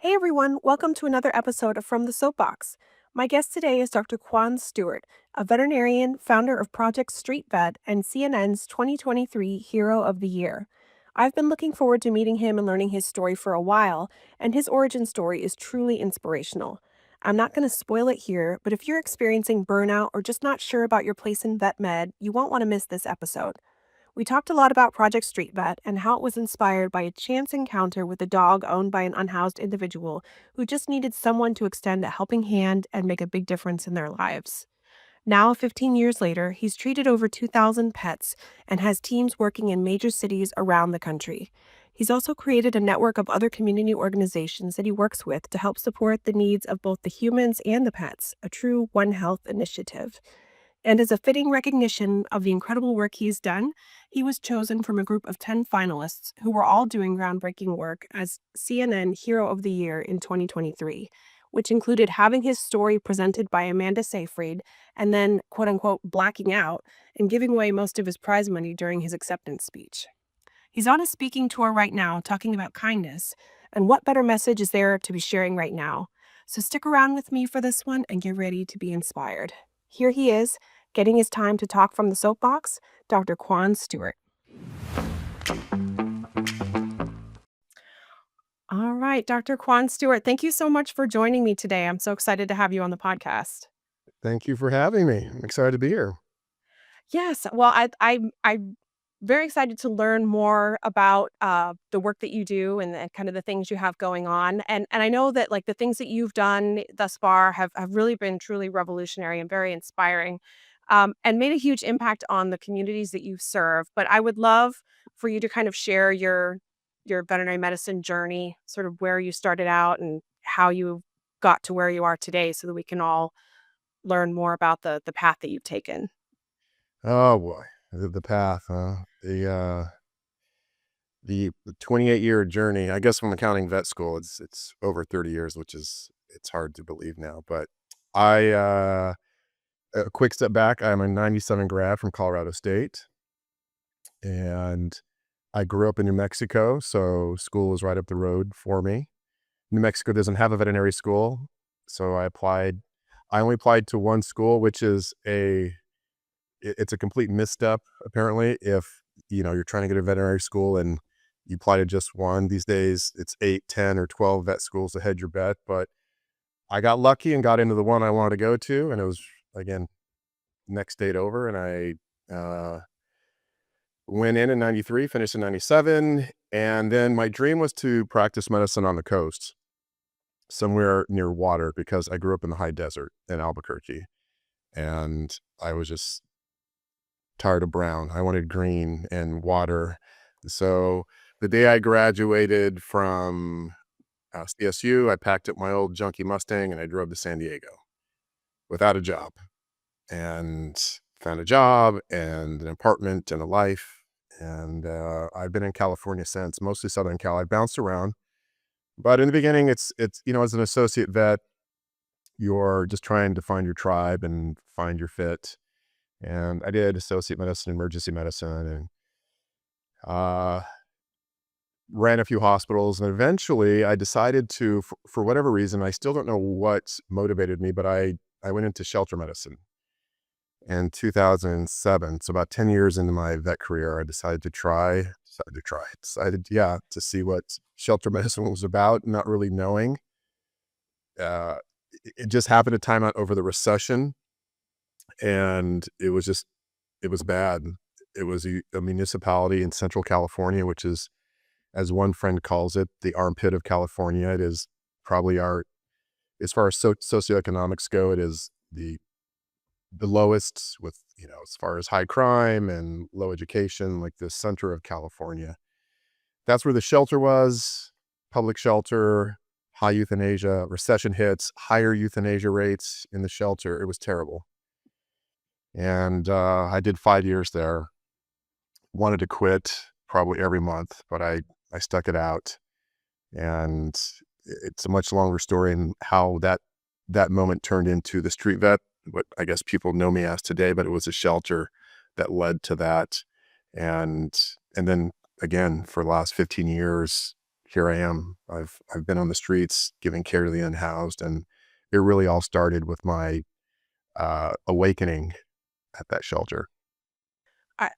Hey everyone, welcome to another episode of From the Soapbox. My guest today is Dr. Kwane Stewart, a veterinarian, founder of Project Street Vet, and CNN's 2023 Hero of the Year. I've been looking forward to meeting him and learning his story for a while, and his origin story is truly inspirational. I'm not going to spoil it here, but if you're experiencing burnout or just not sure about your place in vet med, you won't want to miss this episode. We talked a lot about Project Street Vet and how it was inspired by a chance encounter with a dog owned by an unhoused individual who just needed someone to extend a helping hand and make a big difference in their lives. Now, 15 years later, he's treated over 2,000 pets and has teams working in major cities around the country. He's also created a network of other community organizations that he works with to help support the needs of both the humans and the pets, a true One Health initiative. And as a fitting recognition of the incredible work he's done, he was chosen from a group of 10 finalists who were all doing groundbreaking work as CNN Hero of the Year in 2023, which included having his story presented by Amanda Seyfried and then, quote unquote, blacking out and giving away most of his prize money during his acceptance speech. He's on a speaking tour right now talking about kindness, and what better message is there to be sharing right now? So stick around with me for this one and get ready to be inspired. Here he is, getting his time to talk from the soapbox, Dr. Kwane Stewart. All right, Dr. Kwane Stewart, thank you so much for joining me today. I'm so excited to have you on the podcast. Thank you for having me. I'm excited to be here. Yes, well, I'm very excited to learn more about the work that you do and kind of the things you have going on. And I know that like the things that you've done thus far have really been truly revolutionary and very inspiring, and made a huge impact on the communities that you serve. But I would love for you to kind of share your veterinary medicine journey, sort of where you started out and how you got to where you are today, so that we can all learn more about the path that you've taken. Oh boy, the path, huh? The 28-year journey. I guess when I'm counting vet school, it's over 30 years, which is it's hard to believe now. But I a quick step back. I'm a '97 grad from Colorado State, and I grew up in New Mexico, so school was right up the road for me. New Mexico doesn't have a veterinary school, so I applied. I only applied to one school, which is it's a complete misstep apparently if you're trying to get a veterinary school and you apply to just one. These days it's 8, 10, or 12 vet schools to head your bet, but I got lucky and got into the one I wanted to go to, and it was, again, next state over. And I went in '93, finished in '97, and then my dream was to practice medicine on the coast somewhere near water, because I grew up in the high desert in Albuquerque, and I was just tired of brown. I wanted green and water. So the day I graduated from CSU, I packed up my old junky Mustang and I drove to San Diego without a job, and found a job and an apartment and a life. And I've been in California since, mostly Southern Cal. I bounced around, but in the beginning, it's as an associate vet, you're just trying to find your tribe and find your fit. And I did associate medicine, emergency medicine, and uh, ran a few hospitals. And eventually I decided to, for whatever reason, I still don't know what motivated me, but I went into shelter medicine in 2007. So about 10 years into my vet career, I decided to see what shelter medicine was about, not really knowing. Uh, it just happened to time out over the recession, and it was bad. It was a municipality in Central California, which is, as one friend calls it, the armpit of California. It is probably as far as socioeconomics go, it is the lowest, with, as far as high crime and low education, like the center of California. That's where the shelter was, public shelter, high euthanasia. Recession hits, higher euthanasia rates in the shelter. It was terrible. And I did 5 years there. Wanted to quit probably every month, but I stuck it out. And it's a much longer story, and how that moment turned into the street vet, what I guess people know me as today, but it was a shelter that led to that. And then again, for the last 15 years, here I am. I've been on the streets giving care to the unhoused, and it really all started with my awakening at that shelter.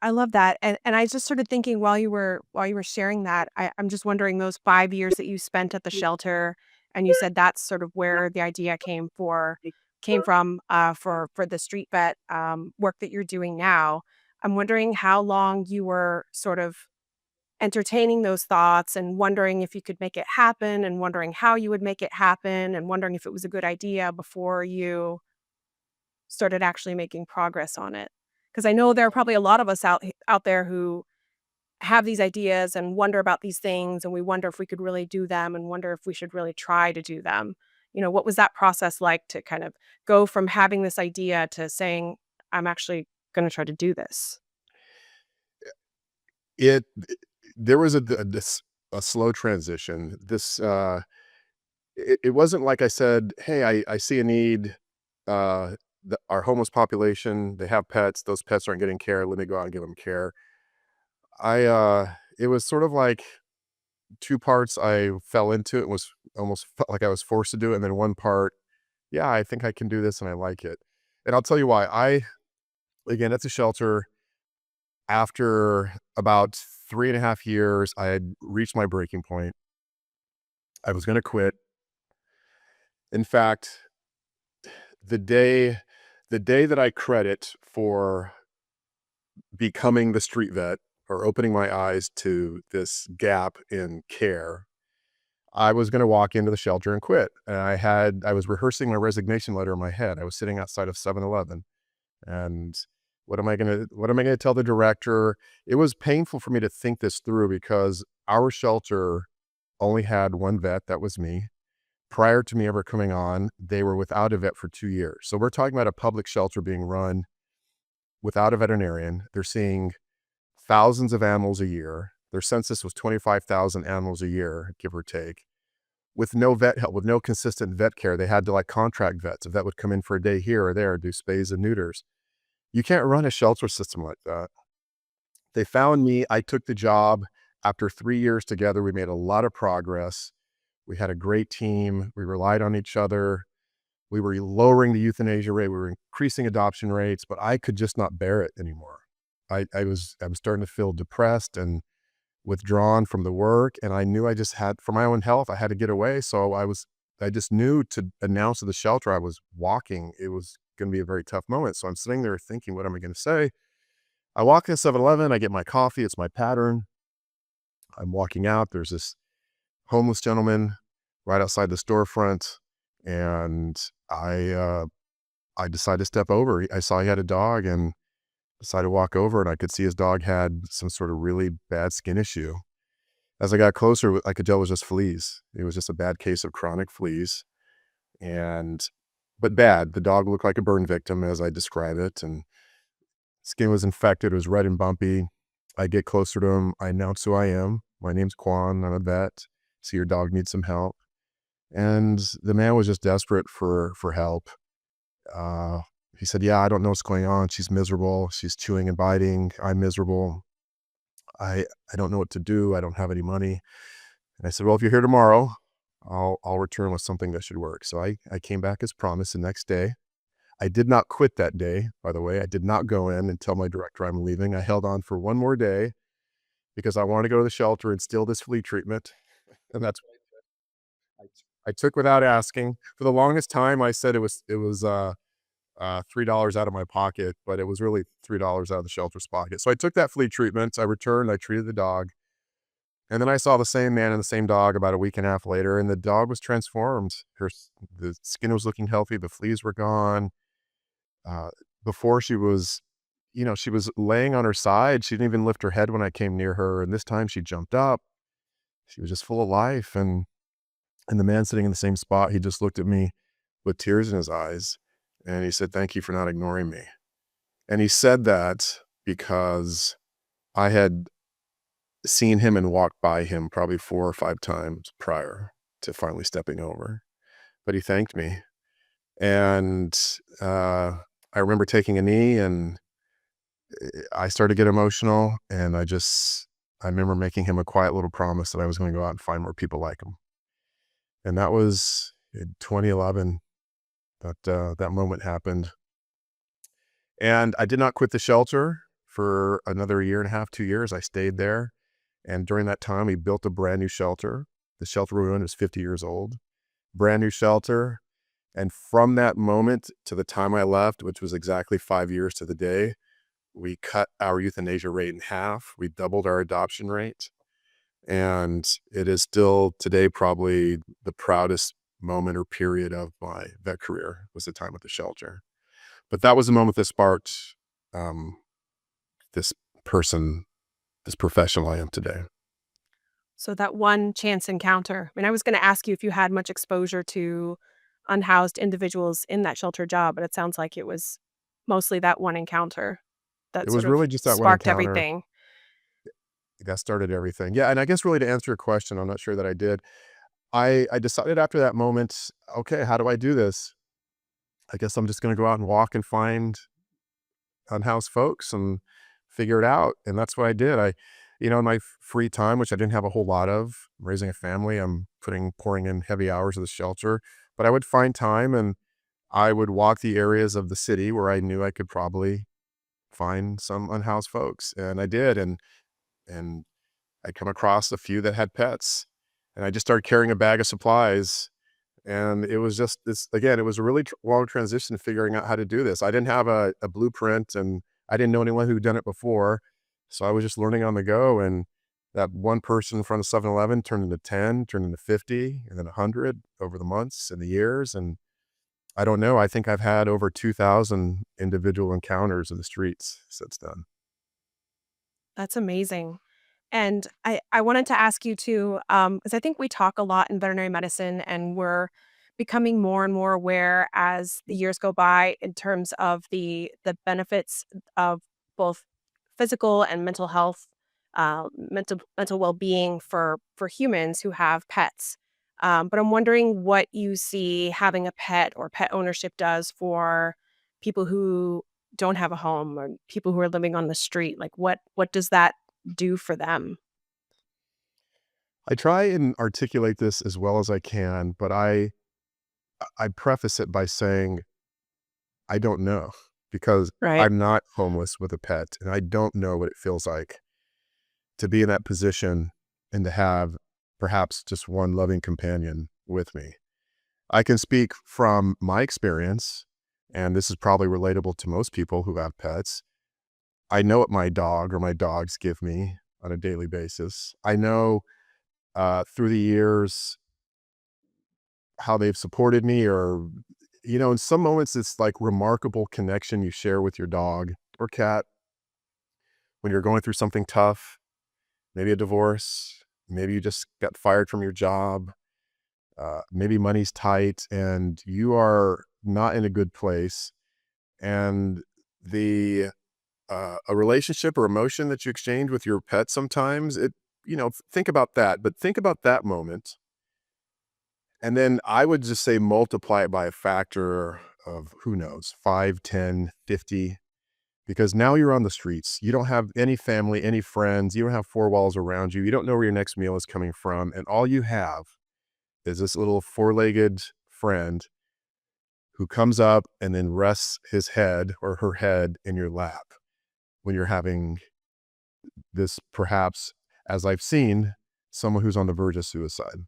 I love that, and I just started thinking while you were sharing that, I'm just wondering those 5 years that you spent at the shelter, and you said that's sort of where the idea came from, for the street vet, work that you're doing now. I'm wondering how long you were sort of entertaining those thoughts and wondering if you could make it happen and wondering how you would make it happen and wondering if it was a good idea before you started actually making progress on it. Because I know there are probably a lot of us out there who have these ideas and wonder about these things, and we wonder if we could really do them and wonder if we should really try to do them. What was that process like to kind of go from having this idea to saying, "I'm actually gonna try to do this?" It there was a slow transition. It wasn't like I said, "Hey, I see a need. Our homeless population, they have pets. Those pets aren't getting care. Let me go out and give them care." It was sort of like 2 parts I fell into it, was almost felt like I was forced to do it, and then one part, "Yeah, I think I can do this and I like it." And I'll tell you why. Again, it's a shelter. After about 3.5 years, I had reached my breaking point. I was gonna quit. In fact, the day the day that I credit for becoming the street vet or opening my eyes to this gap in care, I was gonna walk into the shelter and quit. And I was rehearsing my resignation letter in my head. I was sitting outside of 7-Eleven, and what am I gonna tell the director? It was painful for me to think this through because our shelter only had 1 vet, that was me. Prior to me ever coming on, they were without a vet for 2 years. So we're talking about a public shelter being run without a veterinarian. They're seeing thousands of animals a year. Their census was 25,000 animals a year, give or take. With no vet help, with no consistent vet care, they had to like contract vets. A vet would come in for a day here or there, do spays and neuters. You can't run a shelter system like that. They found me. I took the job. After 3 years together, we made a lot of progress. We had a great team. We relied on each other. We were lowering the euthanasia rate. We were increasing adoption rates, but I could just not bear it anymore. I was starting to feel depressed and withdrawn from the work, and I knew I just had, for my own health, I had to get away. So I just knew to announce to the shelter I was walking, it was going to be a very tough moment. So I'm sitting there thinking, what am I going to say? I walk in 7-Eleven, I get my coffee. It's my pattern. I'm walking out. There's this homeless gentleman right outside the storefront, and I decided to step over. I saw he had a dog and decided to walk over, and I could see his dog had some sort of really bad skin issue. As I got closer, I could tell it was just fleas. It was just a bad case of chronic fleas, and but bad. The dog looked like a burn victim, as I describe it, and skin was infected. It was red and bumpy. I get closer to him. I announce who I am. My name's Kwan. I'm a vet. See, your dog needs some help. And the man was just desperate for help. Uh, he said, "Yeah, I don't know what's going on. She's miserable. She's chewing and biting. I'm miserable. I don't know what to do. I don't have any money." And I said, "Well, if you're here tomorrow, I'll return with something that should work." So I came back as promised the next day. I did not quit that day, by the way. I did not go in and tell my director I'm leaving. I held on for one more day because I wanted to go to the shelter and steal this flea treatment. And that's what I took without asking. For the longest time, I said it was $3 out of my pocket, but it was really $3 out of the shelter's pocket. So I took that flea treatment. I returned. I treated the dog. And then I saw the same man and the same dog about a week and a half later, and the dog was transformed. The skin was looking healthy. The fleas were gone. Uh, Before she was laying on her side. She didn't even lift her head when I came near her. And this time she jumped up. She was just full of life. And the man sitting in the same spot, he just looked at me with tears in his eyes. And he said, "Thank you for not ignoring me." And he said that because I had seen him and walked by him probably 4 or 5 times prior to finally stepping over. But he thanked me. And I remember taking a knee, and I started to get emotional, and I just I remember making him a quiet little promise that I was going to go out and find more people like him. And that was in 2011 that that moment happened. And I did not quit the shelter for another year and a half, 2 years. I stayed there. And during that time, we built a brand new shelter. The shelter we were in is 50 years old, brand new shelter. And from that moment to the time I left, which was exactly 5 years to the day, we cut our euthanasia rate in half. We doubled our adoption rate. And it is still today probably the proudest moment or period of my vet career was the time at the shelter. But that was the moment that sparked um, this person, this professional I am today. So that one chance encounter. I mean, I was gonna ask you if you had much exposure to unhoused individuals in that shelter job, but it sounds like it was mostly that one encounter that It was sort of really just that one sparked encounter everything. that started everything. Yeah, and I guess really to answer your question, I'm not sure that I did. I decided after that moment, okay, how do I do this? I guess I'm just going to go out and walk and find unhoused folks and figure it out. And that's what I did. In my free time, which I didn't have a whole lot of, raising a family, I'm pouring in heavy hours of the shelter, but I would find time and I would walk the areas of the city where I knew I could probably find some unhoused folks. And I did. And I come across a few that had pets and I just started carrying a bag of supplies. And it was just this, again, it was a really long transition figuring out how to do this. I didn't have a blueprint and I didn't know anyone who'd done it before. So I was just learning on the go. And that one person in front of 7-Eleven turned into 10, turned into 50, and then 100 over the months and the years. And I don't know, I think I've had over 2,000 individual encounters in the streets since then. That's amazing. And I wanted to ask you too, because I think we talk a lot in veterinary medicine, and we're becoming more and more aware as the years go by in terms of the benefits of both physical and mental health, mental well being for humans who have pets. But I'm wondering what you see having a pet or pet ownership does for people who don't have a home or people who are living on the street. Like what does that do for them? I try and articulate this as well as I can, but I preface it by saying I don't know because Right. I'm not homeless with a pet and I don't know what it feels like to be in that position and to have perhaps just one loving companion with me. I can speak from my experience, and this is probably relatable to most people who have pets. I know what my dog or my dogs give me on a daily basis. I know through the years how they've supported me, or, in some moments, it's like remarkable connection you share with your dog or cat when you're going through something tough, maybe a divorce, maybe you just got fired from your job, maybe money's tight and you are not in a good place. And the a relationship or emotion that you exchange with your pet sometimes, think about that, but think about that moment. And then I would just say multiply it by a factor of who knows, 5, 10, 50, because now you're on the streets. You don't have any family, any friends. You don't have four walls around you. You don't know where your next meal is coming from. And all you have is this little four-legged friend who comes up and then rests his head or her head in your lap when you're having this, perhaps, as I've seen, someone who's on the verge of suicide.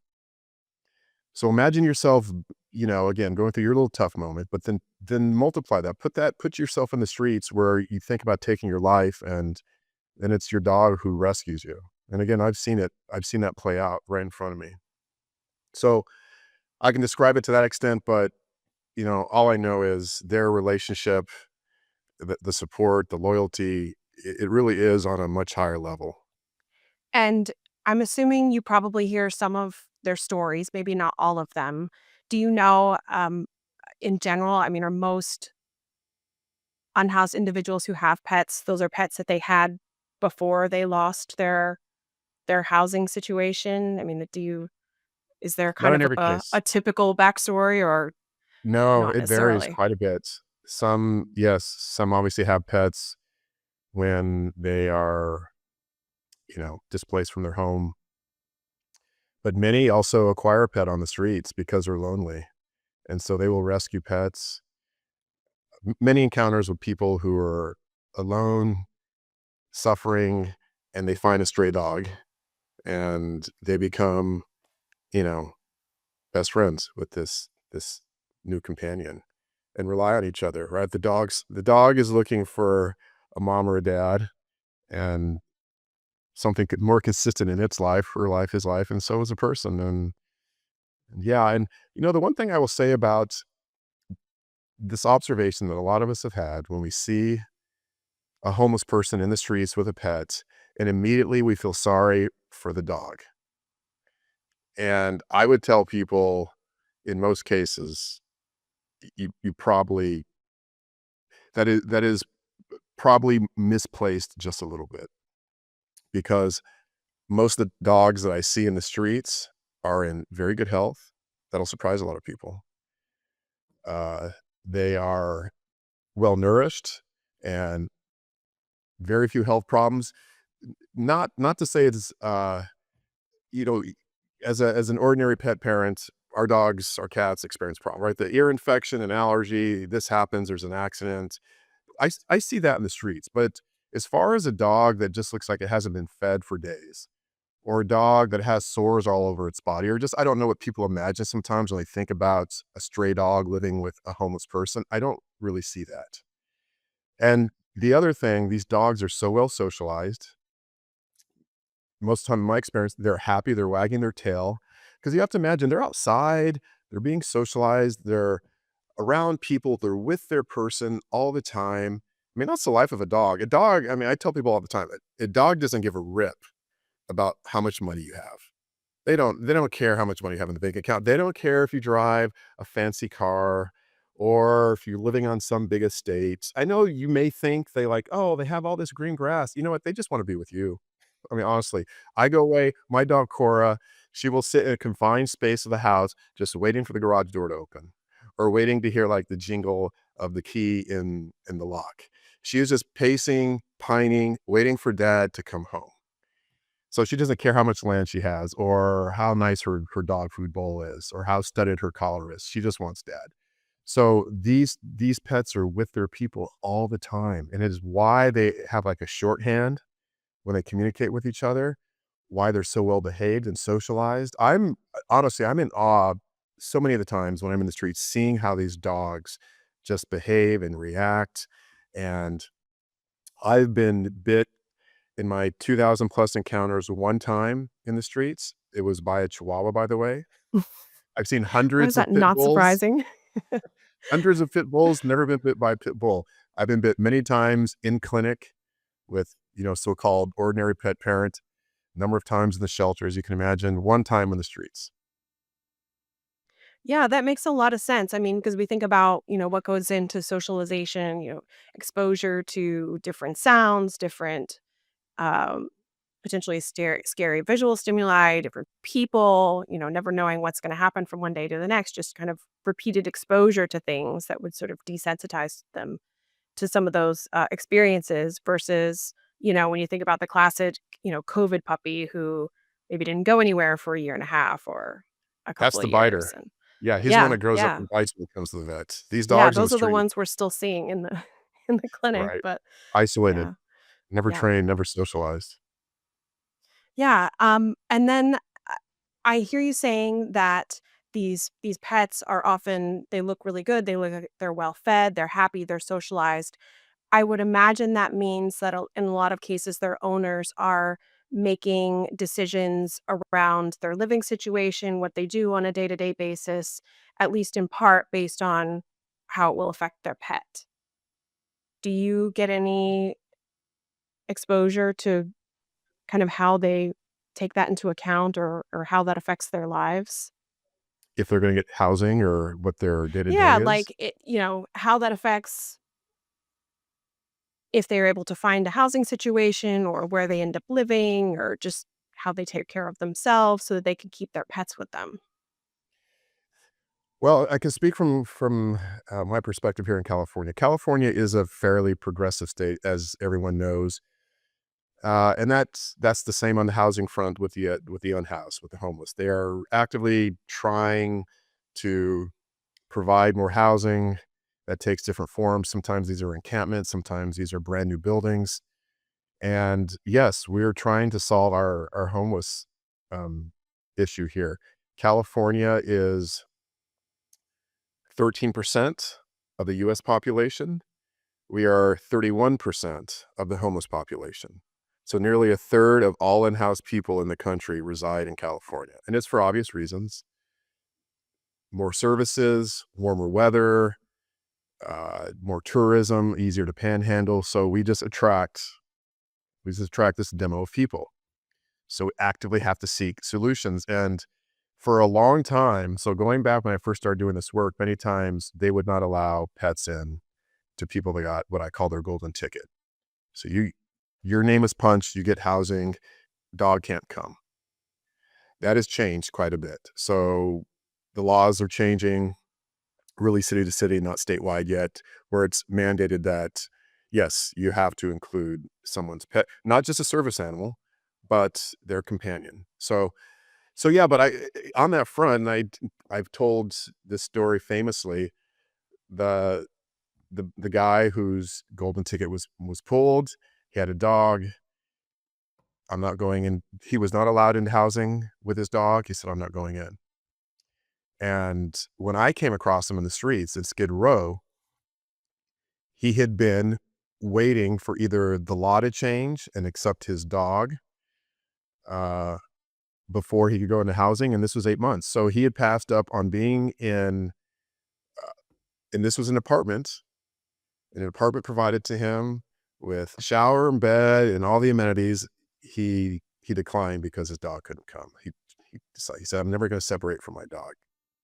So imagine yourself, again, going through your little tough moment, but then multiply that. Put yourself in the streets where you think about taking your life, and then it's your dog who rescues you. And again, I've seen it. I've seen that play out right in front of me. So I can describe it to that extent, but all I know is their relationship, the support, the loyalty, it really is on a much higher level. And I'm assuming you probably hear some of their stories, maybe not all of them. Do you know, in general, I mean, are most unhoused individuals who have pets, those are pets that they had before they lost their housing situation? I mean, is there Not kind in of every a case. typical backstory or No, not it varies necessarily? quite a bit. Some obviously have pets when they are displaced from their home. But many also acquire a pet on the streets because they're lonely, and so they will rescue pets. Many encounters with people who are alone, suffering, and they find a stray dog, and they become, you know, best friends with this new companion and rely on each other, right? The dog is looking for a mom or a dad and something more consistent in its life, her life, his life, and so is a person. And yeah, and the one thing I will say about this observation that a lot of us have had when we see a homeless person in the streets with a pet, and immediately we feel sorry for the dog. And I would tell people, in most cases, you probably that is probably misplaced just a little bit, because most of the dogs that I see in the streets are in very good health. That'll surprise a lot of people. Uh, they are well nourished and very few health problems. Not to say it's you know as an ordinary pet parent, our dogs, our cats experience problems, right? The ear infection and allergy. This happens. There's an accident. I see that in the streets. But as far as a dog that just looks like it hasn't been fed for days, or a dog that has sores all over its body, or just I don't know what people imagine sometimes when they think about a stray dog living with a homeless person. I don't really see that. And the other thing, these dogs are so well socialized. Most of the time, in my experience, they're happy, they're wagging their tail, because you have to imagine they're outside, they're being socialized, they're around people, they're with their person all the time. I mean, that's the life of a dog. A dog, I mean, I tell people all the time, a dog doesn't give a rip about how much money you have. They don't care how much money you have in the bank account. They don't care if you drive a fancy car or if you're living on some big estate. I know you may think they like, "Oh, they have all this green grass." You know what? They just wanna be with you. I mean, honestly, I go away, my dog Cora, she will sit in a confined space of the house just waiting for the garage door to open, or waiting to hear, like, the jingle of the key in the lock. She is just pacing, pining, waiting for dad to come home. So she doesn't care how much land she has, or how nice her dog food bowl is, or how studded her collar is. She just wants dad. So these pets are with their people all the time, and it is why they have like a shorthand when they communicate with each other, why they're so well behaved and socialized. I'm in awe so many of the times when I'm in the streets seeing how these dogs just behave and react. And I've been bit in my 2,000 plus encounters one time in the streets. It was by a Chihuahua, by the way. I've seen Why is hundreds of that pit not bulls, surprising? hundreds of pit bulls, never been bit by a pit bull. I've been bit many times in clinic with, so-called ordinary pet parent, number of times in the shelter, as you can imagine, one time in the streets. Yeah, that makes a lot of sense. I mean, because we think about, what goes into socialization, exposure to different sounds, different, um, potentially scary visual stimuli, different people, never knowing what's going to happen from one day to the next, just kind of repeated exposure to things that would sort of desensitize them to some of those experiences versus, when you think about the classic, COVID puppy who maybe didn't go anywhere for a year and a half or a That's couple of the years. biter. And Yeah, he's the one yeah, that grows up yeah. and bites when it comes to the vet. These Yeah, dogs on the those are the street, ones we're still seeing in the in the clinic, right, but isolated, yeah, never yeah. trained, never socialized. Yeah, and then I hear you saying that these pets are often they look really good, they look like they're well fed, they're happy, they're socialized. I would imagine that means that in a lot of cases, their owners are making decisions around their living situation, what they do on a day-to-day basis, at least in part based on how it will affect their pet. Do you get any exposure to kind of how they take that into account or how that affects their lives? If they're gonna get housing or what their day-to-day Yeah, is. like, how that affects if they're able to find a housing situation or where they end up living or just how they take care of themselves so that they can keep their pets with them. Well, I can speak from my perspective here in California. California is a fairly progressive state, as everyone knows. And that's the same on the housing front with the unhoused, with the homeless. They are actively trying to provide more housing that takes different forms. Sometimes these are encampments, sometimes these are brand new buildings. And yes, we're trying to solve our homeless um, issue here. California is 13% of the US population. We are 31% of the homeless population. So nearly a third of all in-house people in the country reside in California. And it's for obvious reasons: more services, warmer weather, more tourism, easier to panhandle. So we just attract this demo of people. So we actively have to seek solutions. And for a long time, so going back when I first started doing this work, many times they would not allow pets in to people that got what I call their golden ticket. So your name is punched, you get housing, dog can't come. That has changed quite a bit. So the laws are changing really city to city, not statewide yet, where it's mandated that, yes, you have to include someone's pet, not just a service animal, but their companion. So yeah, but on that front, I've told this story famously. The the guy whose golden ticket was pulled, he had a dog. I'm not going in. He was not allowed into housing with his dog. He said, I'm not going in. And when I came across him in the streets in Skid Row, he had been waiting for either the law to change and accept his dog uh, before he could go into housing. And this was 8 months. So he had passed up on being in, and this was an apartment provided to him with shower and bed and all the amenities. He declined because his dog couldn't come. He said, I'm never going to separate from my dog.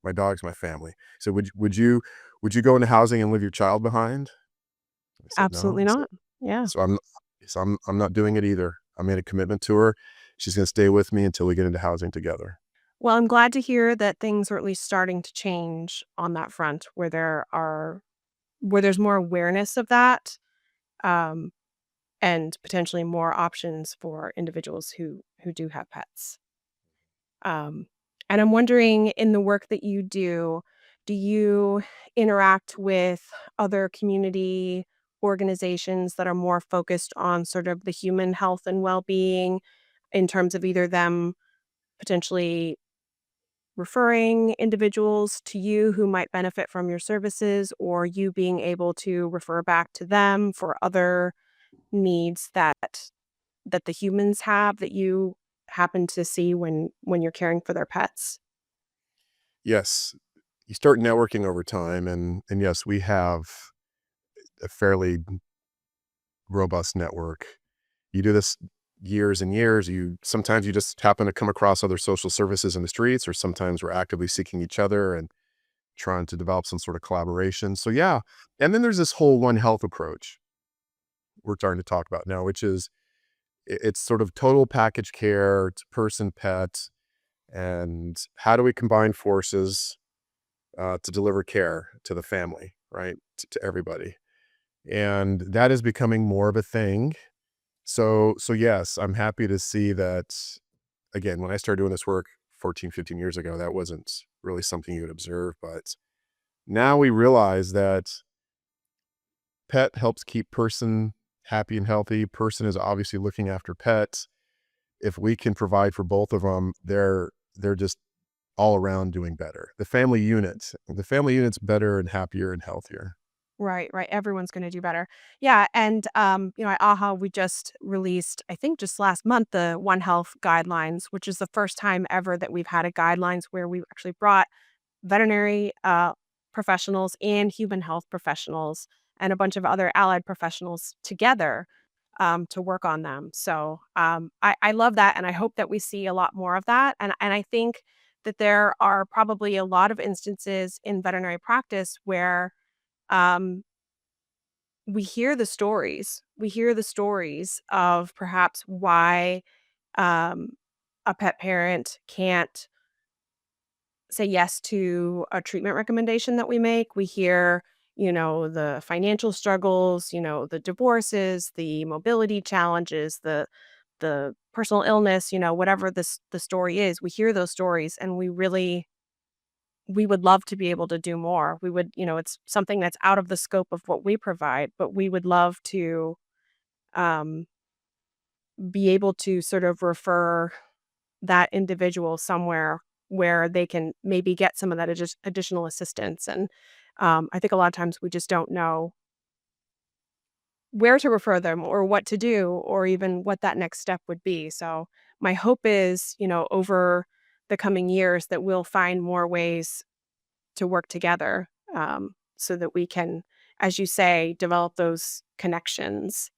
My dog's my family. So would you go into housing and leave your child behind? I said, no. Absolutely not. Yeah. So I'm not doing it either. I made a commitment to her. She's going to stay with me until we get into housing together. Well, I'm glad to hear that things are at least starting to change on that front where there's more awareness of that, um, and potentially more options for individuals who do have pets. Um, and I'm wondering, in the work that you do you interact with other community organizations that are more focused on sort of the human health and well-being in terms of either them potentially referring individuals to you who might benefit from your services, or you being able to refer back to them for other needs that the humans have that you happen to see when you're caring for their pets? Yes, you start networking over time, and yes, we have a fairly robust network. You do this years and years. You sometimes you just happen to come across other social services in the streets, or sometimes we're actively seeking each other and trying to develop some sort of collaboration. So yeah, and then there's this whole One Health approach we're starting to talk about now, which is it's sort of total package care to person, pet, and how do we combine forces to deliver care to the family, right, to everybody, and that is becoming more of a thing. So yes, I'm happy to see that. Again, when I started doing this work 14, 15 years ago, that wasn't really something you would observe, but now we realize that pet helps keep person happy and healthy. Person is obviously looking after pets. If we can provide for both of them, they're just all around doing better. The family unit's better and happier and healthier. Right, right, everyone's gonna do better. Yeah, and, at AHA, we just released, I think just last month, the One Health guidelines, which is the first time ever that we've had a guidelines where we actually brought veterinary, professionals and human health professionals and a bunch of other allied professionals together, to work on them. So, I love that, and I hope that we see a lot more of that, and I think that there are probably a lot of instances in veterinary practice where, um, we hear the stories. We hear the stories of perhaps why, um, a pet parent can't say yes to a treatment recommendation that we make. We hear, the financial struggles, the divorces, the mobility challenges, the personal illness, whatever the story is. We hear those stories and we would love to be able to do more. We would, it's something that's out of the scope of what we provide, but we would love to um, be able to sort of refer that individual somewhere where they can maybe get some of that additional assistance. And I think a lot of times we just don't know where to refer them or what to do or even what that next step would be. So my hope is, over the coming years that we'll find more ways to work together, so that we can, as you say, develop those connections,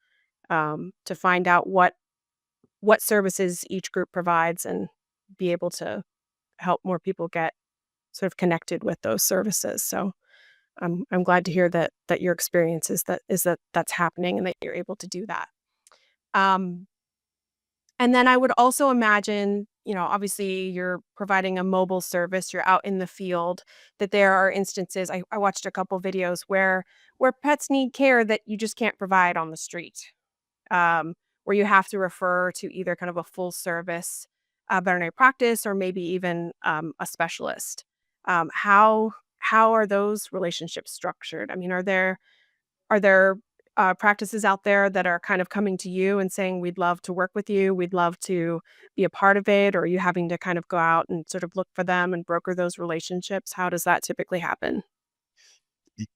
to find out what services each group provides and be able to help more people get sort of connected with those services. So I'm glad to hear that your experience is that that's happening and that you're able to do that. Um, and then I would also imagine, obviously you're providing a mobile service, you're out in the field, that there are instances. I watched a couple videos where pets need care that you just can't provide on the street, where you have to refer to either kind of a full service veterinary practice or maybe even a specialist. How are those relationships structured? I mean, are there practices out there that are kind of coming to you and saying, "We'd love to work with you. We'd love to be a part of it," or are you having to kind of go out and sort of look for them and broker those relationships? How does that typically happen? Y-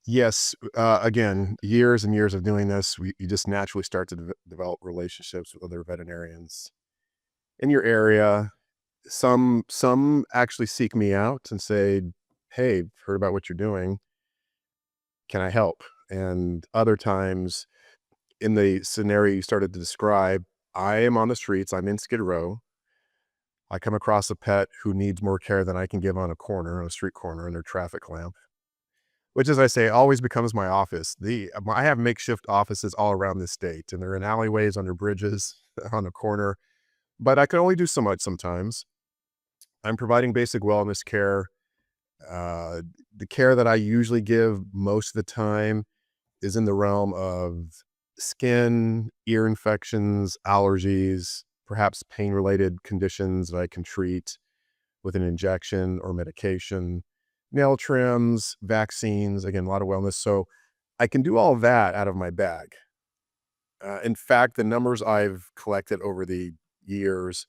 Yes, again, years and years of doing this, you just naturally start to develop relationships with other veterinarians in your area. Some actually seek me out and say, "Hey, heard about what you're doing. Can I help?" And other times, in the scenario you started to describe, I am on the streets. I'm in Skid Row. I come across a pet who needs more care than I can give on a corner, on a street corner, under traffic lamp. Which, as I say, always becomes my office. I have makeshift offices all around the state, and they're in alleyways, under bridges, on a corner, but I can only do so much sometimes. I'm providing basic wellness care. Uh, the care that I usually give most of the time is in the realm of skin, ear infections, allergies, perhaps pain-related conditions that I can treat with an injection or medication, nail trims, vaccines, again, a lot of wellness. So I can do all that out of my bag. In fact, the numbers I've collected over the years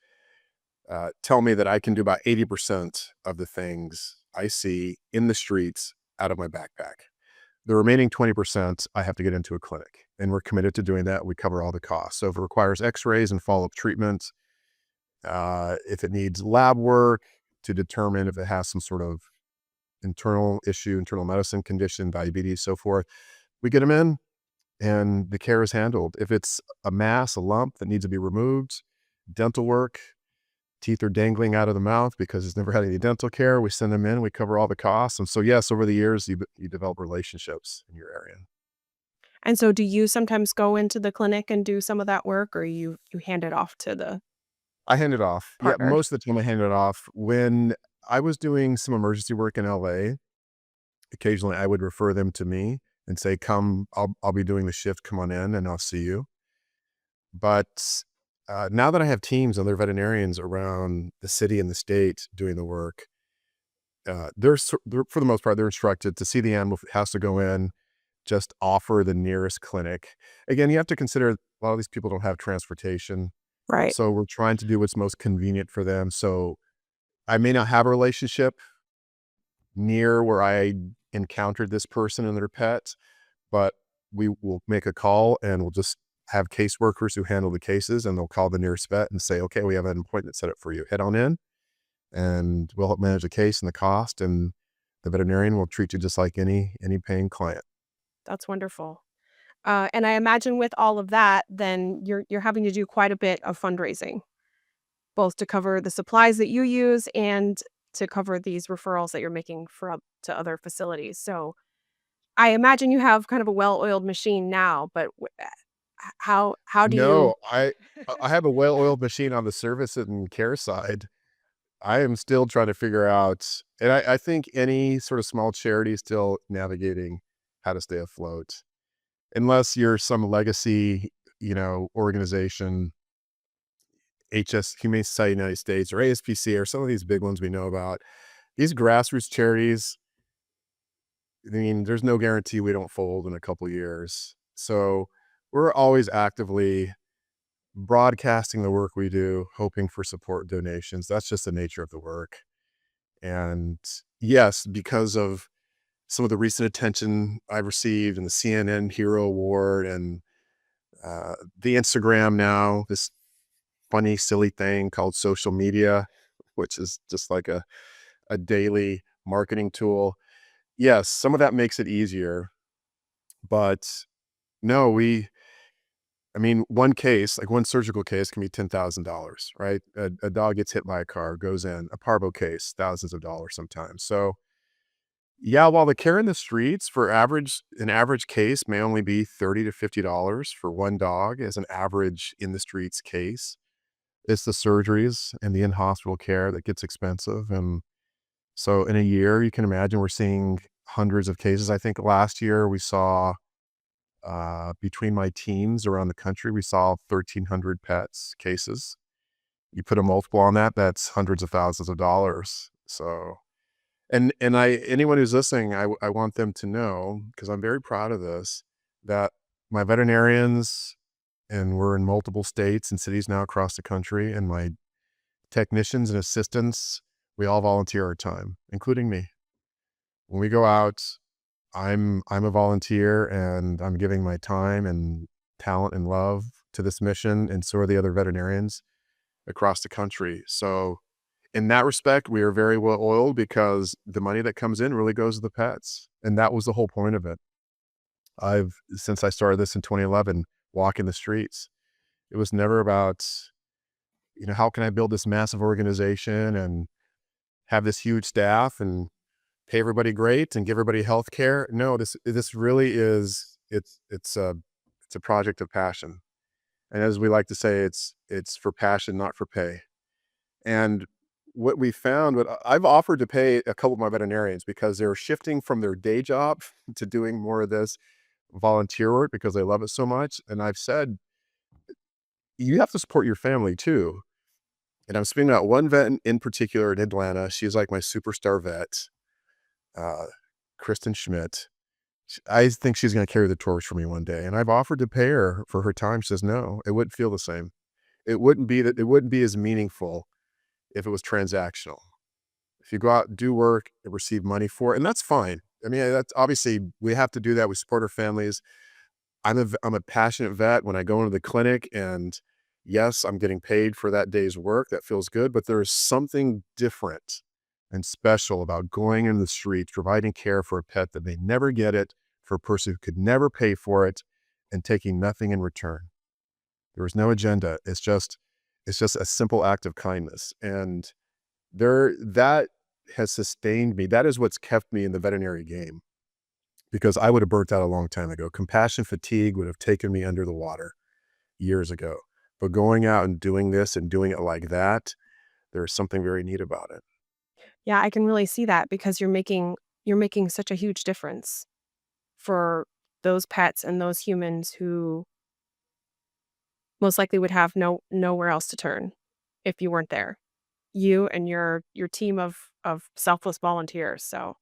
tell me that I can do about 80% of the things I see in the streets out of my backpack. The remaining 20%, I have to get into a clinic, and we're committed to doing that. We cover all the costs. So if it requires x-rays and follow-up treatment, if it needs lab work to determine if it has some sort of internal issue, internal medicine condition, diabetes, so forth, we get them in and the care is handled. If it's a mass, a lump that needs to be removed, dental work, teeth are dangling out of the mouth because it's never had any dental care, we send them in, we cover all the costs. And so, yes, over the years, you develop relationships in your area. And so do you sometimes go into the clinic and do some of that work, or you hand it off to the I hand it off. Yeah, partner? most of the time I hand it off. When I was doing some emergency work in LA, occasionally I would refer them to me and say, come, I'll be doing the shift, come on in and I'll see you. But now that I have teams and other veterinarians around the city and the state doing the work, they're for the most part, they're instructed to see the animal if it has to go in, just offer the nearest clinic. Again, you have to consider a lot of these people don't have transportation. Right. So we're trying to do what's most convenient for them. So I may not have a relationship near where I encountered this person and their pet, but we will make a call and we'll just have caseworkers who handle the cases, and they'll call the nearest vet and say, okay, we have an appointment set up for you. Head on in and we'll help manage the case and the cost. And the veterinarian will treat you just like any paying client. That's wonderful. And I imagine with all of that, then you're having to do quite a bit of fundraising, both to cover the supplies that you use and to cover these referrals that you're making to other facilities. So I imagine you have kind of a well-oiled machine now, but how do you? No, I have a well-oiled machine on the service and care side. I am still trying to figure out, and I think any sort of small charity is still navigating. how to stay afloat. Unless you're some legacy, organization, Humane Society of the United States or ASPC or some of these big ones we know about. These grassroots charities, I mean, there's no guarantee we don't fold in a couple years. So we're always actively broadcasting the work we do, hoping for support donations. That's just the nature of the work. And yes, because of some of the recent attention I've received and the CNN Hero Award and the Instagram now, this funny, silly thing called social media, which is just like a daily marketing tool. Yes, some of that makes it easier, but no, I mean, one case, like one surgical case can be $10,000, right? A dog gets hit by a car, goes in, a parvo case, thousands of dollars sometimes. So yeah, while the care in the streets for an average case may only be $30 to $50 for one dog as an average in the streets case, it's the surgeries and the in-hospital care that gets expensive. And so in a year, you can imagine we're seeing hundreds of cases. I think last year we saw, between my teams around the country, we saw 1,300 pets cases. You put a multiple on that, that's hundreds of thousands of dollars. So, and anyone who's listening, I want them to know, because I'm very proud of this, that my veterinarians, and we're in multiple states and cities now across the country, and my technicians and assistants, we all volunteer our time, including me. When we go out, I'm a volunteer and I'm giving my time and talent and love to this mission, and so are the other veterinarians across the country. So in that respect, we are very well oiled because the money that comes in really goes to the pets. And that was the whole point of it. Since I started this in 2011, walking the streets, it was never about, how can I build this massive organization and have this huge staff and pay everybody great and give everybody health care. No, this really is, it's a project of passion. And as we like to say, it's for passion, not for pay. And what we found, what I've offered to pay a couple of my veterinarians because they're shifting from their day job to doing more of this volunteer work because they love it so much. And I've said, you have to support your family too. And I'm speaking about one vet in particular in Atlanta. She's like my superstar vet, uh, Kristen Schmidt. I think she's going to carry the torch for me one day. And I've offered to pay her for her time. She says, no, it wouldn't feel the same. It wouldn't be as meaningful if it was transactional. If you go out and do work and receive money for it, and that's fine. I mean, that's obviously we have to do that. We support our families. I'm a passionate vet when I go into the clinic, and yes, I'm getting paid for that day's work. That feels good, but there is something different and special about going in the streets, providing care for a pet that may never get it, for a person who could never pay for it, and taking nothing in return. There is no agenda. It's just a simple act of kindness. And that has sustained me. That is what's kept me in the veterinary game, because I would have burnt out a long time ago. Compassion fatigue would have taken me under the water years ago. But going out and doing this and doing it like that, there's something very neat about it. Yeah, I can really see that because you're making such a huge difference for those pets and those humans who most likely would have nowhere else to turn if you weren't there. You and your team of selfless volunteers. So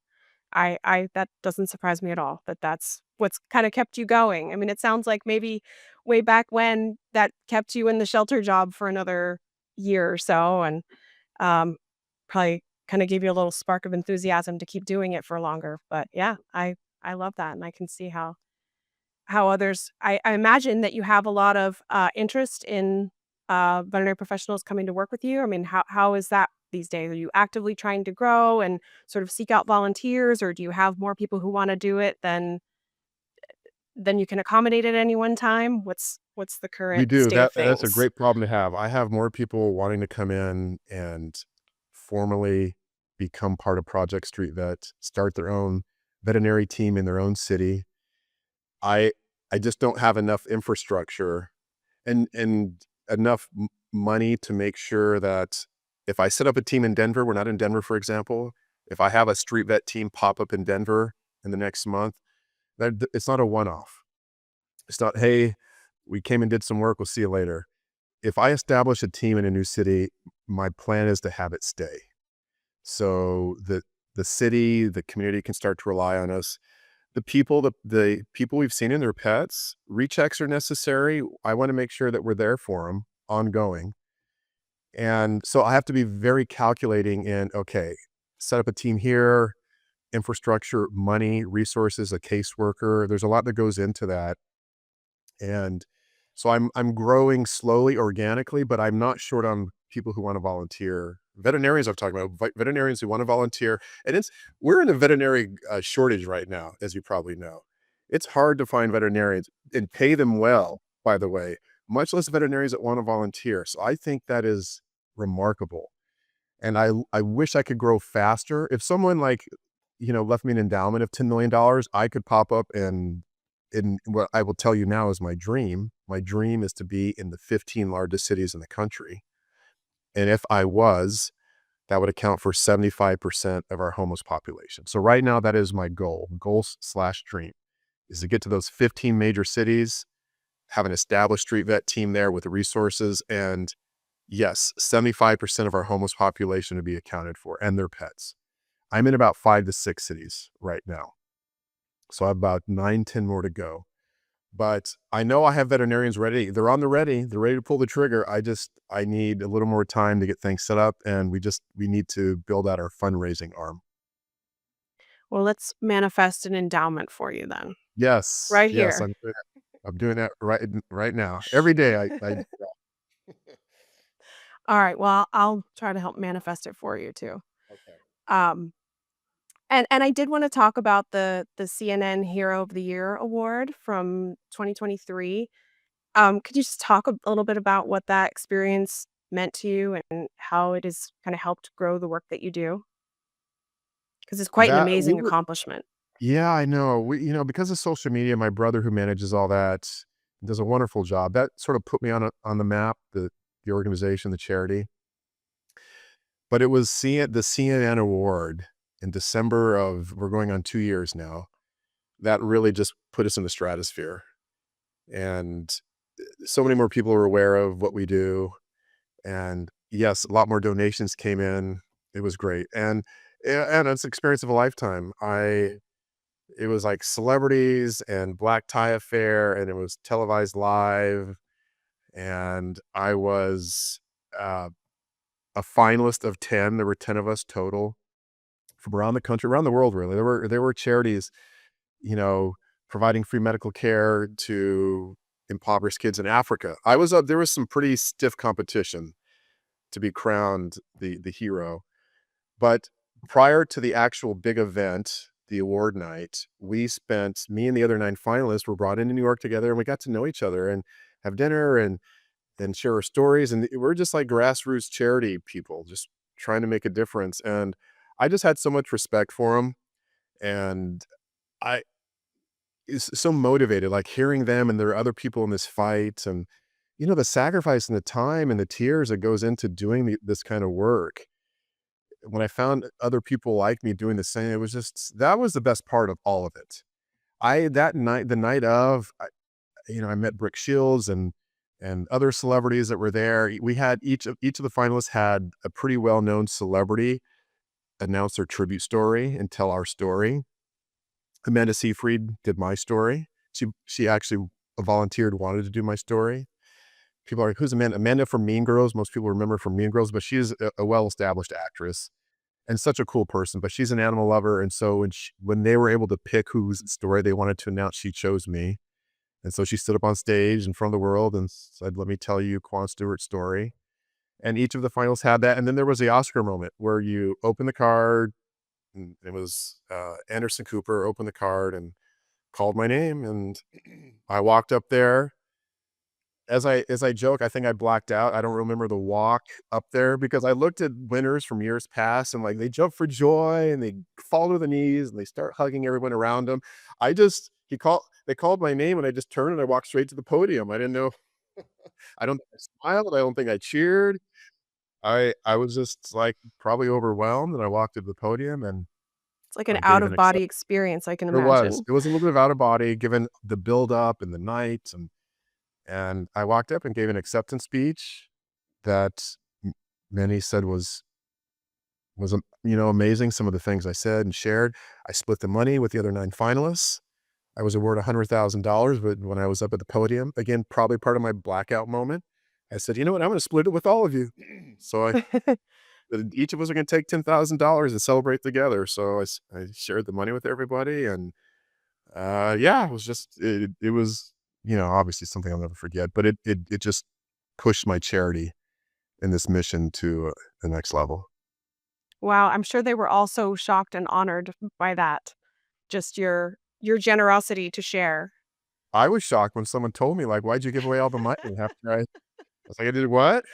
I that doesn't surprise me at all that that's what's kind of kept you going. I mean, it sounds like maybe way back when that kept you in the shelter job for another year or so, and um, probably kind of gave you a little spark of enthusiasm to keep doing it for longer. But yeah, I love that, and I can see how others. I imagine that you have a lot of interest in veterinary professionals coming to work with you. I mean, how is that these days? Are you actively trying to grow and sort of seek out volunteers, or do you have more people who want to do it than you can accommodate at any one time? What's the We current do. state of That's a things? great problem to have. I have more people wanting to come in and formally become part of Project Street Vet, start their own veterinary team in their own city. I I just don't have enough infrastructure and enough money to make sure that if I set up a team in Denver, we're not in Denver, for example. If I have a street vet team pop up in Denver in the next month, It's not a one-off. It's not, "Hey, we came and did some work, we'll see you later." If I establish a team in a new city, my plan is to have it stay. So the city, the community can start to rely on us. The people we've seen and their pets, rechecks are necessary. I wanna make sure that we're there for them ongoing. And so I have to be very calculating in, okay, set up a team here, infrastructure, money, resources, a caseworker. There's a lot that goes into that. And so I'm growing slowly, organically, but I'm not short on people who want to volunteer. Veterinarians I'm talking about, veterinarians who want to volunteer. And we're in a veterinary shortage right now, as you probably know. It's hard to find veterinarians and pay them well, by the way, much less veterinarians that want to volunteer. So I think that is remarkable. And I wish I could grow faster. If someone like, left me an endowment of $10 million, I could pop up and what I will tell you now is my dream. My dream is to be in the 15 largest cities in the country. And if I was, that would account for 75% of our homeless population. So right now, that is my goal slash dream, is to get to those 15 major cities, have an established street vet team there with the resources, and yes, 75% of our homeless population to be accounted for and their pets. I'm in about 5 to 6 cities right now. So I have about 9, 10 more to go. But I know I have veterinarians ready. They're on the ready. They're ready to pull the trigger. I need a little more time to get things set up, and we need to build out our fundraising arm. Well, let's manifest an endowment for you then, Yes, right yes, here. I'm doing that right now. Every day I All right. Well, I'll try to help manifest it for you too. Okay. Um, and I did want to talk about the CNN Hero of the Year award from 2023. Could you just talk a little bit about what that experience meant to you and how it has kind of helped grow the work that you do? Because it's quite an That we amazing were accomplishment. Yeah, I know. Because of social media, my brother who manages all that does a wonderful job. That sort of put me on the map, the organization, the charity. But it was the CNN award in December of we're going on 2 years now, that really just put us in the stratosphere, and so many more people are aware of what we do, and yes, a lot more donations came in. It was great, and it's an experience of a lifetime. It was like celebrities and black tie affair, and it was televised live, and I was, uh, a finalist of 10. There were 10 of us total from around the country, around the world, really. There were charities, you know, providing free medical care to impoverished kids in Africa. I was up There was some pretty stiff competition to be crowned the hero. But prior to the actual big event, the award night, me and the other 9 finalists were brought into New York together, and we got to know each other and have dinner and share our stories, and we're just like grassroots charity people, just trying to make a difference, and I just had so much respect for them, and I is so motivated, like, hearing them and there are other people in this fight, and, the sacrifice and the time and the tears that goes into doing this kind of work. When I found other people like me doing the same, it was just that was the best part of all of it. I that night the night of, I met Brooke Shields and other celebrities that were there. We had each of the finalists had a pretty well-known celebrity announce their tribute story and tell our story. Amanda Seyfried did my story. She actually volunteered, wanted to do my story. People are like, "Who's Amanda?" Amanda from Mean Girls. Most people remember from Mean Girls, but she is a well-established actress and such a cool person, but she's an animal lover, and so when they were able to pick whose story they wanted to announce, she chose me, and so she stood up on stage in front of the world and said, "Let me tell you Kwane Stewart's story," and each of the finals had that, and then there was the Oscar moment where you open the card, and it was, Anderson Cooper opened the card and called my name, and I walked up there. As I joke, I think I blacked out. I don't remember the walk up there because I looked at winners from years past and, like, they jump for joy and they fall to the knees and they start hugging everyone around them. I just he called They called my name and I just turned and I walked straight to the podium. I didn't know. I don't think I smiled. I don't think I cheered. I was just, like, probably overwhelmed, and I walked to the podium, and It's like an gave an out-of-body experience, I can There was. imagine. It was a little bit of out of body given the build up and the night, and I walked up and gave an acceptance speech that many said was amazing, some of the things I said and shared. I split the money with the other 9 finalists. I was awarded $100,000, but when I was up at the podium, again, probably part of my blackout moment, I said, "You know what? I'm gonna split it with all of you." So each of us are gonna take $10,000 and celebrate together. So I shared the money with everybody, and yeah, it was, obviously something I'll never forget, but it just pushed my charity and this mission to the next level. Wow, I'm sure they were all so shocked and honored by that. Just your generosity to share. I was shocked when someone told me, like, "Why'd you give away all the money?" After I was like, "I did what?"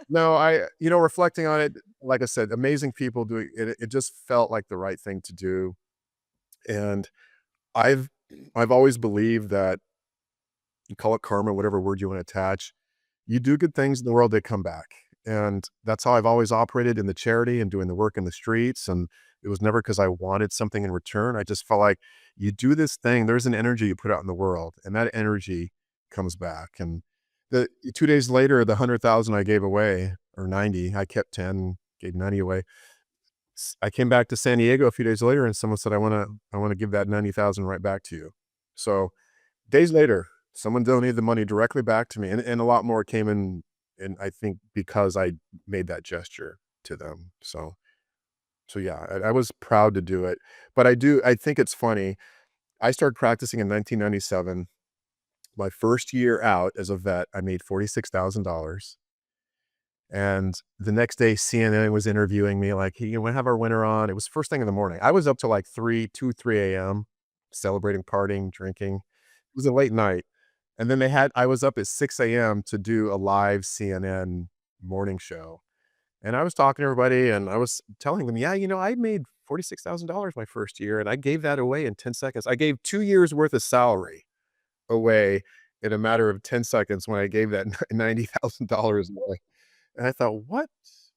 No, reflecting on it, like I said, amazing people doing it. It just felt like the right thing to do, and I've I've always believed that, you call it karma, whatever word you wanna attach, you do good things in the world, they come back, and that's how I've always operated in the charity and doing the work in the streets, and it was never because I wanted something in return. I just felt like you do this thing, there's an energy you put out in the world, and that energy comes back, and the 2 days later, the 100,000 I gave away, or 90, I kept 10, gave 90 away. I came back to San Diego a few days later, and someone said, "I wanna give that 90,000 right back to you." So days later, someone donated the money directly back to me, and a lot more came in, and I think because I made that gesture to them. So yeah, I was proud to do it, but I think it's funny. I started practicing in 1997. My first year out as a vet, I made $46,000, and the next day, CNN was interviewing me like, "Hey, we have our winner on." It was first thing in the morning. I was up till like 3 AM, celebrating, partying, drinking. It was a late night. And then I was up at 6 AM to do a live CNN morning show. And I was talking to everybody and I was telling them, "Yeah, I made $46,000 my first year and I gave that away in 10 seconds." I gave 2 years worth of salary away in a matter of 10 seconds when I gave that $90,000 away. And I thought, "What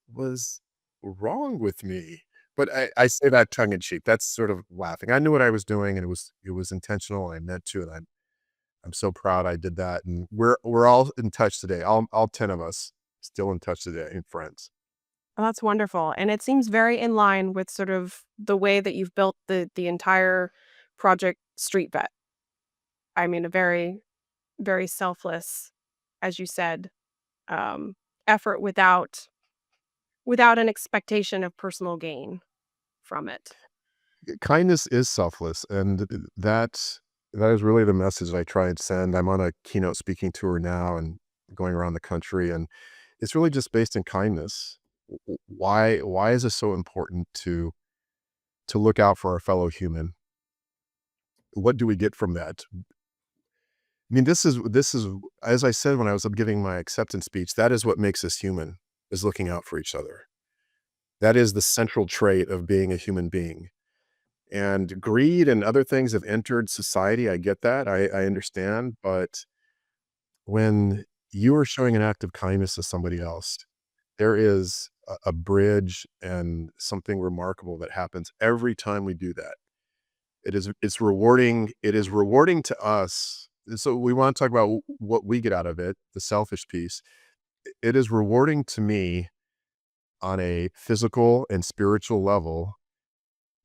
was wrong with me?" But I say that tongue in cheek. That's sort of laughing. I knew what I was doing and it was intentional and I meant to, and I'm so proud I did that, and we're all in touch today. All 10 of us still in touch today and friends. Oh, that's wonderful, and it seems very in line with sort of the way that you've built the entire project Street Vet. I mean, a very, very selfless, as you said, um, effort without an expectation of personal gain from it. Kindness is selfless, and that is really the message I try and send. I'm on a keynote speaking tour now and going around the country, and it's really just based in kindness. Why is it so important to look out for our fellow human? What do we get from that? I mean, this is as I said when I was up giving my acceptance speech, that is what makes us human, is looking out for each other. That is the central trait of being a human being. And greed and other things have entered society. I get that. I understand. But when you are showing an act of kindness to somebody else, there is a bridge and something remarkable that happens every time we do that. It's rewarding. It is rewarding to us. So we want to talk about what we get out of it, the selfish piece. It is rewarding to me on a physical and spiritual level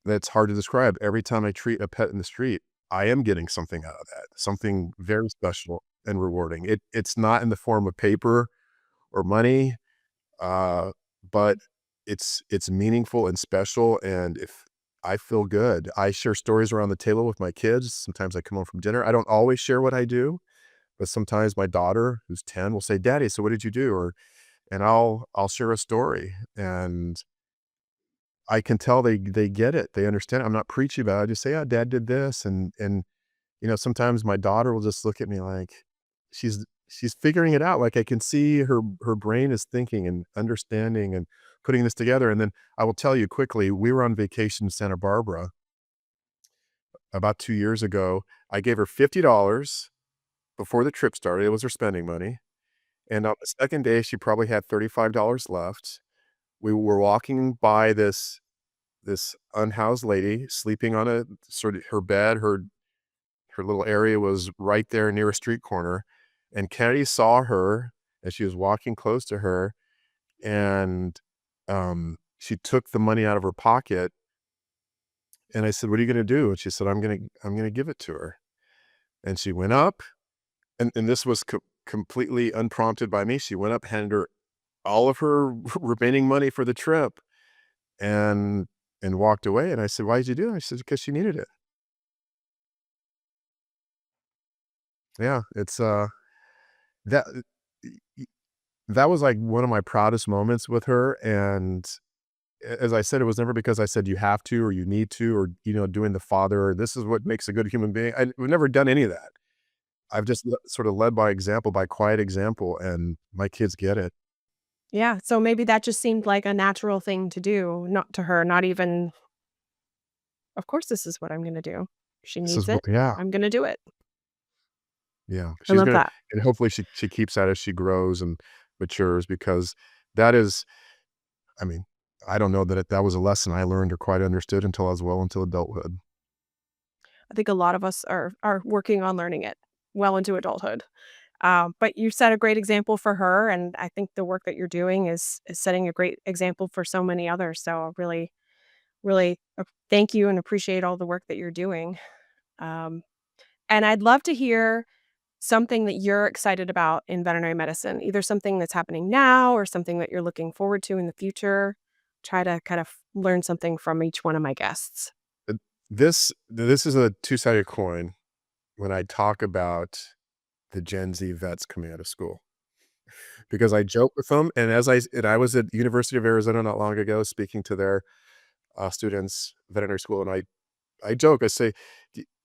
that's hard to describe. Every time I treat a pet in the street, I am getting something out of that, something very special and rewarding. It's not in the form of paper or money, uh, but it's meaningful and special, and if I feel good. I share stories around the table with my kids. Sometimes I come home from dinner. I don't always share what I do, but sometimes my daughter, who's 10, will say, "Daddy, so what did you do?" And I'll share a story, and I can tell they get it. They understand. I'm not preachy about it. I just say, "Yeah, dad did this." And sometimes my daughter will just look at me like she's figuring it out. Like I can see her brain is thinking and understanding and putting this together. And then I will tell you quickly, we were on vacation in Santa Barbara about 2 years ago. I gave her $50 before the trip started. It was her spending money. And on the second day, she probably had $35 left. We were walking by this this unhoused lady sleeping on a sort of her bed. Her little area was right there near a street corner, and Kennedy saw her as she was walking close to her, and, she took the money out of her pocket, and I said, "What are you gonna do?" And she said, I'm gonna give it to her." And she went up, and this was completely unprompted by me. She went up, handed her all of her remaining money for the trip, and walked away, and I said, "Why'd you do that?" She said, "Because she needed it." Yeah, it's, that that was, like, one of my proudest moments with her, and as I said, it was never because I said you have to or you need to or, doing the father or this is what makes a good human being. We've never done any of that. I've just sort of led by example, by quiet example, and my kids get it. Yeah, so maybe that just seemed like a natural thing to do, not to her, not even, "Of course, this is what I'm gonna do. She This is needs what, it. yeah, I'm gonna do it." yeah. I She's love gonna, that. and hopefully she keeps that as she grows and matures because that is, I mean, I don't know that that was a lesson I learned or quite understood until I was well into adulthood. I think a lot of us are working on learning it well into adulthood. But you set a great example for her, and I think the work that you're doing is setting a great example for so many others. So I really, really thank you and appreciate all the work that you're doing. Um, and I'd love to hear something that you're excited about in veterinary medicine, either something that's happening now or something that you're looking forward to in the future. Try to kind of learn something from each one of my guests. Uh, this is a two-sided coin when I talk about the Gen Z vets coming out of school. Because I joke with them, and I was at University of Arizona not long ago speaking to their, students, veterinary school, and I joke, I say,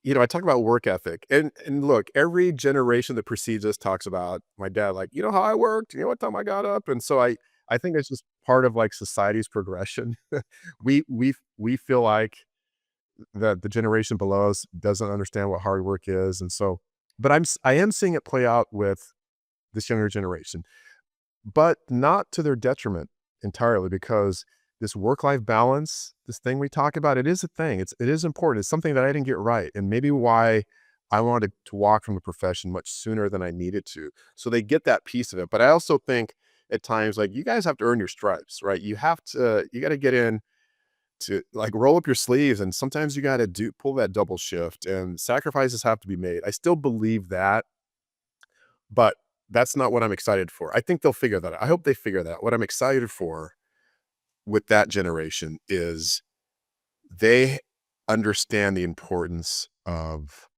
I talk about work ethic, and look, every generation that precedes us talks about my dad, like, "You know how I worked? You know what time I got up?" And so I think it's just part of, like, society's progression. We feel like that the generation below us doesn't understand what hard work is, and so but I am seeing it play out with this younger generation. But not to their detriment entirely because this work-life balance, this thing we talk about, it is a thing. It is important. It's something that I didn't get right and maybe why I wanted to walk from the profession much sooner than I needed to. So they get that piece of it. But I also think at times, like, you guys have to earn your stripes, right? You got to get in to, like, roll up your sleeves, and sometimes you got to pull that double shift and sacrifices have to be made. I still believe that, but that's not what I'm excited for. I think they'll figure that out. I hope they figure that out. What I'm excited for with that generation is they understand the importance of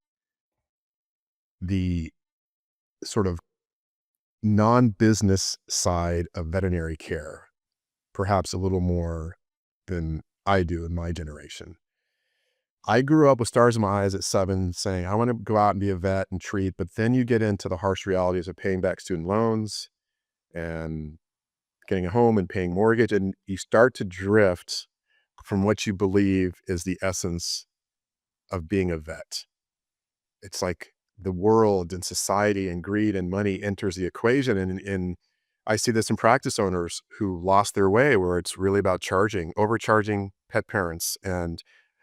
the sort of non-business side of veterinary care, perhaps a little more than I do in my generation. I grew up with stars in my eyes at 7 saying, I want to go out and be a vet and treat, but then you get into the harsh realities of paying back student loans and getting a home and paying mortgage, and you start to drift from what you believe is the essence of being a vet. It's like the world and society and greed and money enters the equation, and I see this in practice owners who lost their way, where it's really about overcharging pet parents and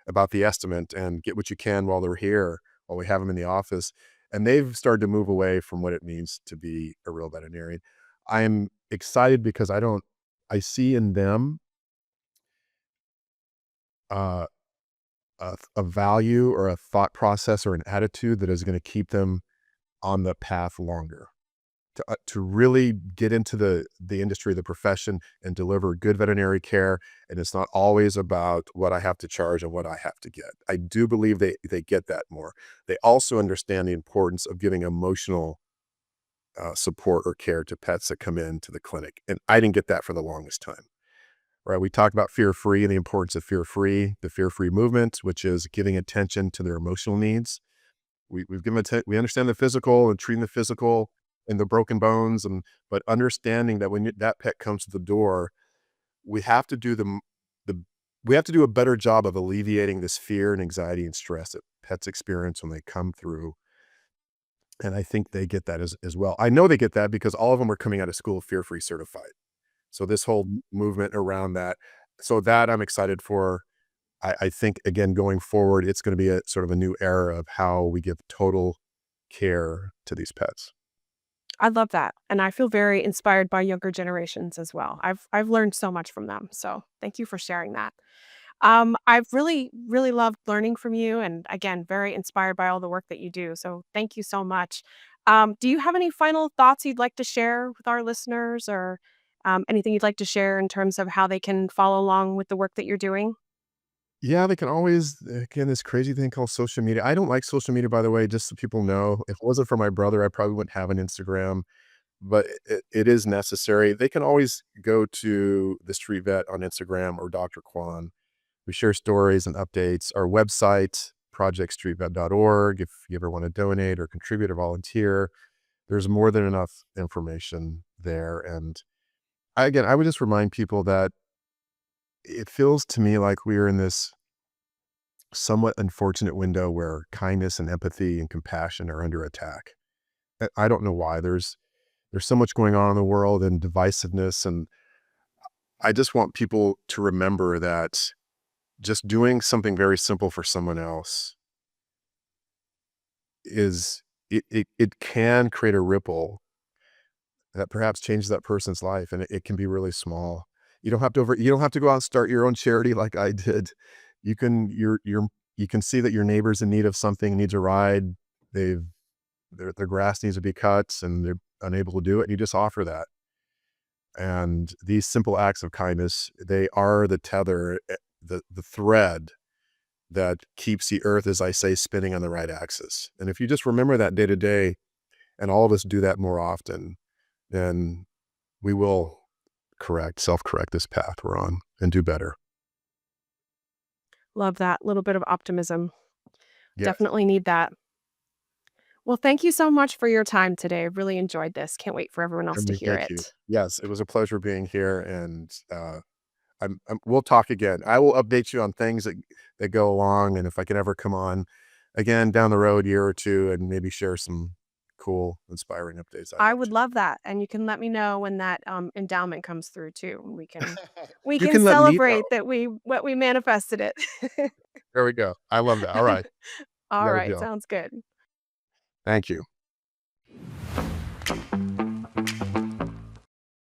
about the estimate and get what you can while they're here, while we have them in the office. And they've started to move away from what it means to be a real veterinarian. I'm excited because I see in them uh, a value or a thought process or an attitude that is going to keep them on the path longer to really get into the industry, the profession, and deliver good veterinary care. And it's not always about what I have to charge and what I have to get. I do believe they get that more. They also understand the importance of giving emotional support or care to pets that come into the clinic. And I didn't get that for the longest time. Right? We talk about fear-free and the importance of fear-free, the fear-free movement, which is giving attention to their emotional needs. We understand the physical and treating the physical and the broken bones, but understanding that when that pet comes to the door, we have to do the we have to do a better job of alleviating this fear and anxiety and stress that pets experience when they come through. And I think they get that as well. I know they get that because all of them are coming out of school fear-free certified. So this whole movement around that, so that I'm excited for. I think, again, going forward, it's going to be a sort of a new era of how we give total care to these pets. I love that, and I feel very inspired by younger generations as well. I've learned so much from them, so thank you for sharing that. I've really, really loved learning from you, and again, very inspired by all the work that you do. So thank you so much. Do you have any final thoughts you'd like to share with our listeners, or anything you'd like to share in terms of how they can follow along with the work that you're doing? Yeah, they can always, again, this crazy thing called social media. I don't like social media, by the way, just so people know. If it wasn't for my brother, I probably wouldn't have an Instagram, but it is necessary. They can always go to the Street Vet on Instagram or Dr. Kwan. We share stories and updates. Our website, projectstreetvet.org, if you ever want to donate or contribute or volunteer, there's more than enough information there. And again, I would just remind people that it feels to me like we're in this somewhat unfortunate window where kindness and empathy and compassion are under attack. I don't know why. There's so much going on in the world and divisiveness, and I just want people to remember that just doing something very simple for someone else is it can create a ripple that perhaps changes that person's life, and it can be really small. You don't have to go out and start your own charity like I did. You can see that your neighbor's in need of something, needs a ride. They've their grass needs to be cut and they're unable to do it. You just offer that. And these simple acts of kindness, they are the tether, the thread that keeps the earth, as I say, spinning on the right axis. And if you just remember that day to day, and all of us do that more often, then we will self-correct this path we're on and do better. Love that little bit of optimism. Yes. Definitely need that. Well, thank you so much for your time today. I really enjoyed this. Can't wait for everyone I else to mean, hear thank you. it. Yes, it was a pleasure being here, and we'll talk again. I will update you on things that go along, and if I can ever come on again down the road, year or two, and maybe share some cool, inspiring updates, I'd I love would love that, and you can let me know when that, endowment comes through too, and to. we You can can let me know. celebrate that we manifested it. There we go. I love that. All right. You got a Alright, deal. sounds good. Thank you.